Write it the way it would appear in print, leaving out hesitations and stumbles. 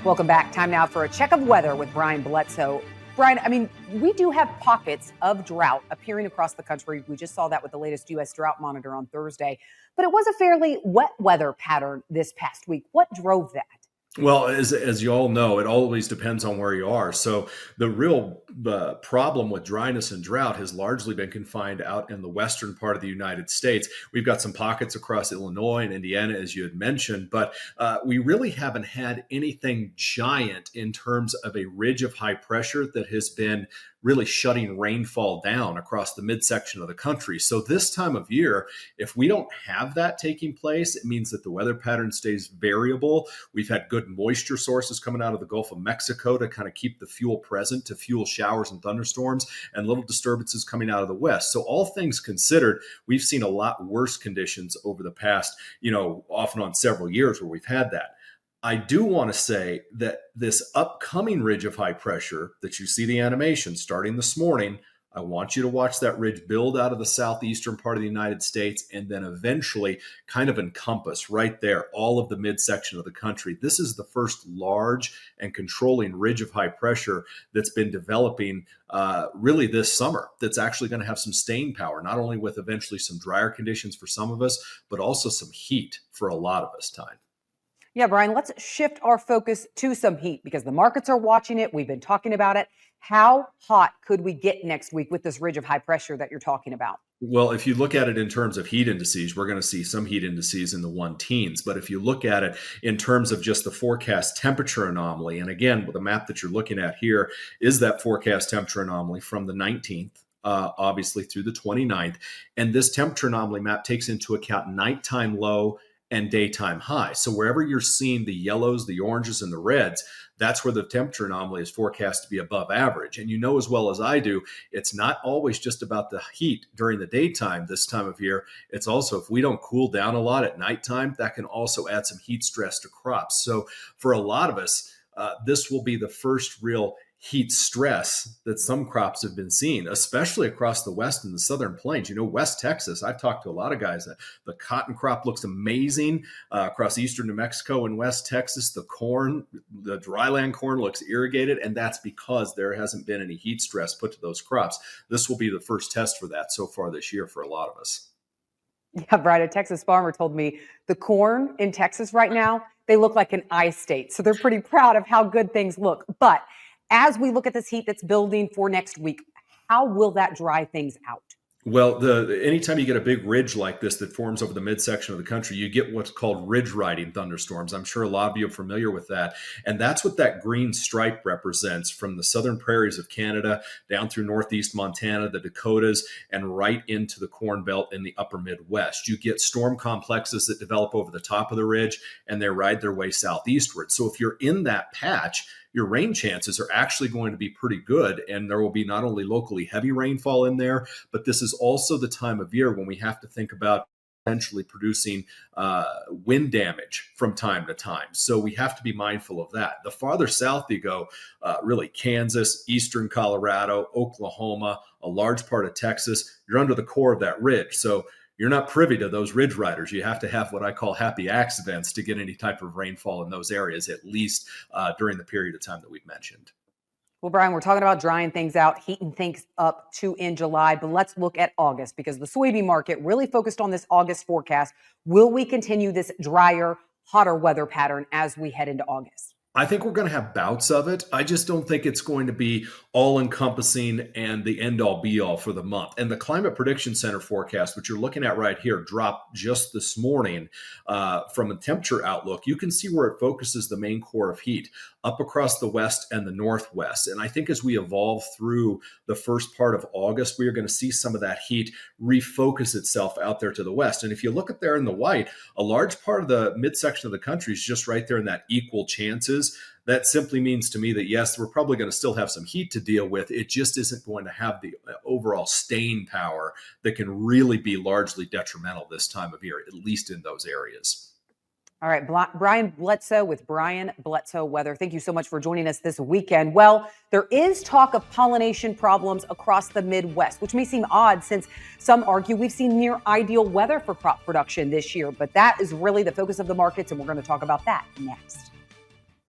Welcome back. Time now for a check of weather with Brian Bledsoe. Brian, we do have pockets of drought appearing across the country. We just saw that with the latest U.S. drought monitor on Thursday. But it was a fairly wet weather pattern this past week. What drove that? Well, as you all know, it always depends on where you are. So the real problem with dryness and drought has largely been confined out in the western part of the United States. We've got some pockets across Illinois and Indiana, as you had mentioned, but we really haven't had anything giant in terms of a ridge of high pressure that has been really shutting rainfall down across the midsection of the country. So this time of year, if we don't have that taking place, it means that the weather pattern stays variable. We've had good moisture sources coming out of the Gulf of Mexico to kind of keep the fuel present to fuel showers and thunderstorms, and little disturbances coming out of the west. So all things considered, we've seen a lot worse conditions over the past, off and on several years where we've had that. I do want to say that this upcoming ridge of high pressure that you see the animation starting this morning, I want you to watch that ridge build out of the southeastern part of the United States and then eventually kind of encompass right there all of the midsection of the country. This is the first large and controlling ridge of high pressure that's been developing really this summer, that's actually going to have some staying power, not only with eventually some drier conditions for some of us, but also some heat for a lot of us, Ty. Yeah, Brian, let's shift our focus to some heat because the markets are watching it. We've been talking about it. How hot could we get next week with this ridge of high pressure that you're talking about? Well, if you look at it in terms of heat indices, we're going to see some heat indices in the 1 teens. But if you look at it in terms of just the forecast temperature anomaly, and again, the map that you're looking at here is that forecast temperature anomaly from the 19th. Obviously through the 29th. And this temperature anomaly map takes into account nighttime low and daytime high. So wherever you're seeing the yellows, the oranges, and the reds, that's where the temperature anomaly is forecast to be above average. And you know as well as I do, it's not always just about the heat during the daytime this time of year. It's also, if we don't cool down a lot at nighttime, that can also add some heat stress to crops. So for a lot of us, this will be the first real heat stress that some crops have been seeing, especially across the west and the southern plains. West Texas, I've talked to a lot of guys that the cotton crop looks amazing across eastern New Mexico and West Texas. The corn, the dryland corn looks irrigated, and that's because there hasn't been any heat stress put to those crops. This will be the first test for that so far this year for a lot of us. Yeah, Brian, a Texas farmer told me the corn in Texas right now, they look like an ice state. So they're pretty proud of how good things look. But as we look at this heat that's building for next week, how will that dry things out? Well, anytime you get a big ridge like this that forms over the midsection of the country, you get what's called ridge riding thunderstorms. I'm sure a lot of you are familiar with that. And that's what that green stripe represents from the southern prairies of Canada down through northeast Montana, the Dakotas, and right into the Corn Belt in the upper Midwest. You get storm complexes that develop over the top of the ridge, and they ride their way southeastward. So if you're in that patch, your rain chances are actually going to be pretty good. And there will be not only locally heavy rainfall in there, but this is also the time of year when we have to think about potentially producing wind damage from time to time. So we have to be mindful of that. The farther south you go, really Kansas, eastern Colorado, Oklahoma, a large part of Texas, you're under the core of that ridge. So you're not privy to those ridge riders. You have to have what I call happy accidents to get any type of rainfall in those areas, at least during the period of time that we've mentioned. Well, Brian, we're talking about drying things out, heating things up to in July, but let's look at August because the soybean market really focused on this August forecast. Will we continue this drier, hotter weather pattern as we head into August? I think we're going to have bouts of it. I just don't think it's going to be all-encompassing and the end-all be-all for the month. And the Climate Prediction Center forecast, which you're looking at right here, dropped just this morning from a temperature outlook. You can see where it focuses the main core of heat up across the west and the northwest. And I think as we evolve through the first part of August, we are going to see some of that heat refocus itself out there to the west. And if you look at there in the white, a large part of the midsection of the country is just right there in that equal chances. That simply means to me that, yes, we're probably going to still have some heat to deal with. It just isn't going to have the overall staying power that can really be largely detrimental this time of year, at least in those areas. All right, Brian Bledsoe with Brian Bledsoe Weather. Thank you so much for joining us this weekend. Well, there is talk of pollination problems across the Midwest, which may seem odd since some argue we've seen near ideal weather for crop production this year. But that is really the focus of the markets, and we're going to talk about that next.